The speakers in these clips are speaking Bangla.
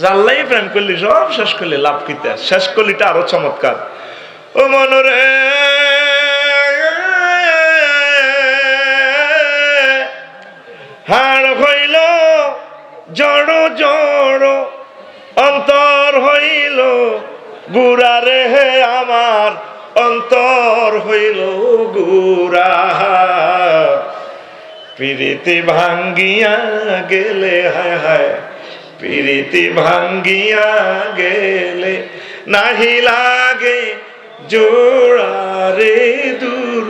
জানলাই প্রেম করলি সব শেষ করলি, লাভ কিতা? শেষ করলিটা আরো চমৎকার। ও মনরে হাড় হইল জড় জড়, অন্তর হইল গুড়া রে হে আমার, অন্তর হইল গুড়া। প্রীতি ভাঙ্গিয়া গেলে, হায় হায় প্রীতি ভাঙ্গিয়া গেলে, নাহি লাগে জোড়া রে দূর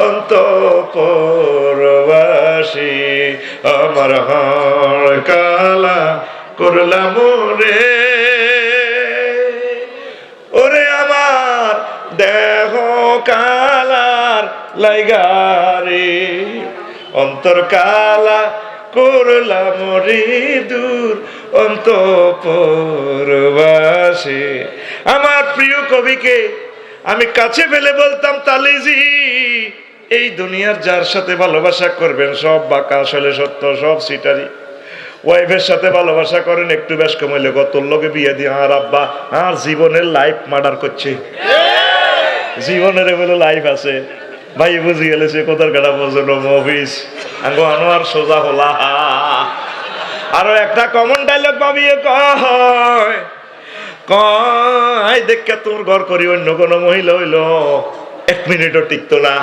অন্তঃপুরবাসী। আমার হাড় কালা করলাম রে, ওরে আমার দেহ কালার লাইগারে, অন্তর কালা করলাম রে দূর অন্তঃপুরবাসী। আমার প্রিয় কবিকে আমি কাছে ফেলে বলতাম, তালিজি এই দুনিয়ার যার সাথে ভালোবাসা করবেন সব বাঁকা, আসলে সত্য সব সিটারি। ওয়াইফের সাথে ভালোবাসা করেন, একটু বেশ কমাইলে কত লোকে বিয়ে দিয়ে আর আব্বা আর জীবনের লাইফ মার্ডার করছে, জীবনের বলে লাইফ আছে। ভাই বুঝি গেলে সে কোথার কাটা বোঝেন মফিস আঙ্গো আনোয়ার সোজা হলা। আরো একটা কমন ডায়লগ ভাবিয়ে কয়, কয় দেখে তোর ঘর করি অন্য কোনো মহিলা হইল 1 মিনিটও টিকতো না।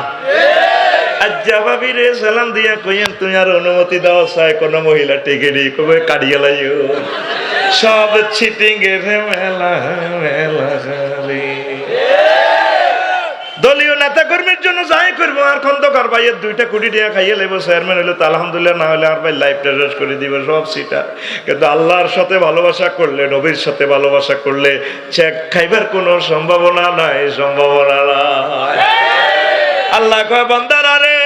আজ্জা ভাবি রে সালাম দিয়া কইেন তুই আর অনুমতি দাও চাই কোন মহিলা টিকে নি, কবে কাড়িয়ে লাইও সব চিটিং এর মেলা মেলা। দলীয় নেতা কর্মীর জন্য যাই করবো, আর খন্দকার ভাইয়ের 2টা কোটি টাকা খাইয়ে লেবো, চেয়ারম্যান হইলো তো আলহামদুলিল্লাহ, না হলে আর ভাই লাইফটা শেষ করে দিবে সব সিটা। কিন্তু আল্লাহর সাথে ভালোবাসা করলে, নবীর সাথে ভালোবাসা করলে চেক খাইবার কোনো সম্ভাবনা নাই, সম্ভাবনা নাই। আল্লাহ কয় বান্দারা রে,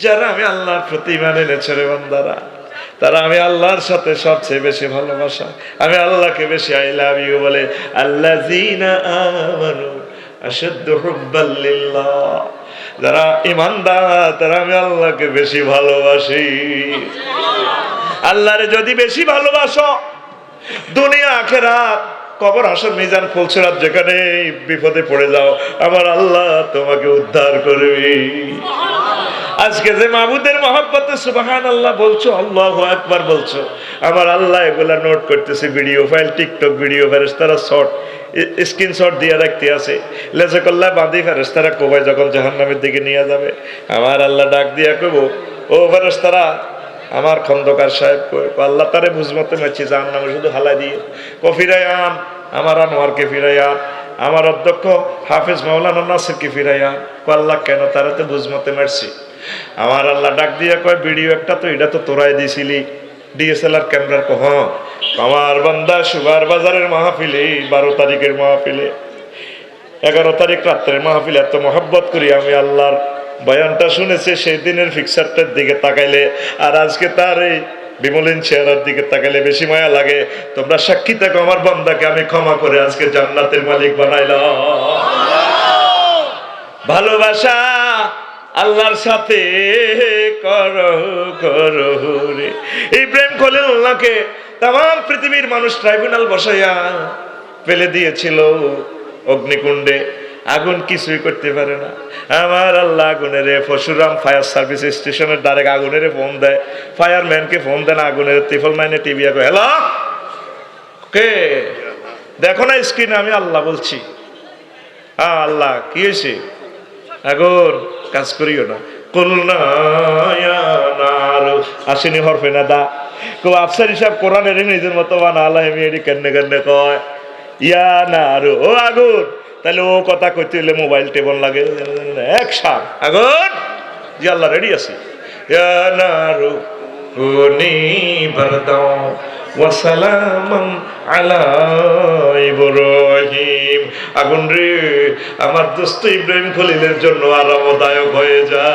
যারা আমি আল্লাহর প্রতি ইমান এনেছে রে বান্দারা, তারা আমি আল্লাহর সাথে সবচেয়ে বেশি ভালোবাসা, আমি আল্লাহকে বেশি আই লাভ ইউ বলে। আল্লাযীনা আমানু আশাদ্দু হুব্বাল লিল্লাহ, যারা ঈমানদার তারা আমি আল্লাহকে বেশি ভালোবাসি। আল্লাহরে যদি বেশি ভালোবাসো, দুনিয়া আখিরাত কবর হাসর মিজান ফুলসিরাত যেখানে বিপদে পড়ে যাও, আমার আল্লাহ তোমাকে উদ্ধার করবে। আজকে যে মাহবুদের মহব্বতে সুবহানাল্লাহ বলছো, আল্লাহু আকবার বলছো, আমার আল্লাহ এগুলা নোট করতেছে, ভিডিও ফাইল, টিকটক ভিডিও ফেরেশতারা শর্ট স্ক্রিনশট দিয়ে রাখতে আছে, লেজে কল্লা বাঁধি ফেরেশতারা কোবাই যখন জাহান্নামের দিকে নিয়ে যাবে, আমার আল্লাহ ডাক দিয়া কইব, ও ফেরেশতারা আমার খন্দকার সাহেব কই, আল্লাহ তারে বুঝমতে মারছি জাহান্নামে শুধু হালাই দিয়ে, কফিরায়ান আমার আনোয়ারকে ফিরাইয়ান, আমার অধ্যক্ষ হাফেজ মাওলানা নাসিরকে ফিরাইয়ান। আল্লাহ কেন? তারা তো বুঝমতে মারছি। আমার আল্লাহ ডাক দিয়ে কয়, ভিডিও একটা তো এটা তো তোরাই দিছিলি ডিএসএলআর ক্যামেরার কহ, আমার বান্দা সুগার বাজারের মাহফিলে 12 তারিখের মাহফিলে 11 তারিখ রাত্রের মাহফিলে এত মহব্বত করি আমি আল্লাহর বয়ানটা শুনেছে, সেই দিনের ফিক্সারটার দিকে তাকাইলে আর আজকে তার এই বিমলিন চেহারার দিকে তাকাইলে বেশি মায়া লাগে। তোমরা সাক্ষী থাকো, আমার বান্দাকে আমি ক্ষমা করে আজকে জান্নাতের মালিক বানাইলাম। ভালোবাসা আল্লাহর সাথে করো করো রে। ইব্রাহিম খলিলুল্লাহকে তাম পৃথিবীর মানুষ ট্রাইব্যুনাল বসাইয়া ফেলে দিয়েছিল অগ্নিকুণ্ডে, আগুন কিছুই করতে পারে না। আমার আল্লাহ আগুনের পরশুরাম ফায়ার সার্ভিস স্টেশনের ডাইরেক্ট আগুনের ফোন দেয়, ফায়ারম্যানকে ফোন দেন, আগুনের ত্রিপল মাইনে টিভি আগে, হ্যালো কে দেখো না স্ক্রিনে, আমি আল্লাহ বলছি। আল্লাহ কি হয়েছে? আগুন কাজ করিও না। আসেনি হরফে না দা কো আফসার হিসাব কোরআনের নিজের মতো বানা আল্লাহ এমনি কেন্নে কেন্নে কয় ইয়া না আরো ও আগুন, তাহলে ও কথা কইতে হইলে মোবাইল টেবল লাগে একসাথ। আগুন জি আল্লাহ রেডি আছি। ইয়া না আরো কুনি বারদাও ওয়া সালামান আলা ইব্রাহিম। আগুন রে আমার দোস্ত ইব্রাহিম খলিলের জন্য আরামদায়ক হয়ে যা।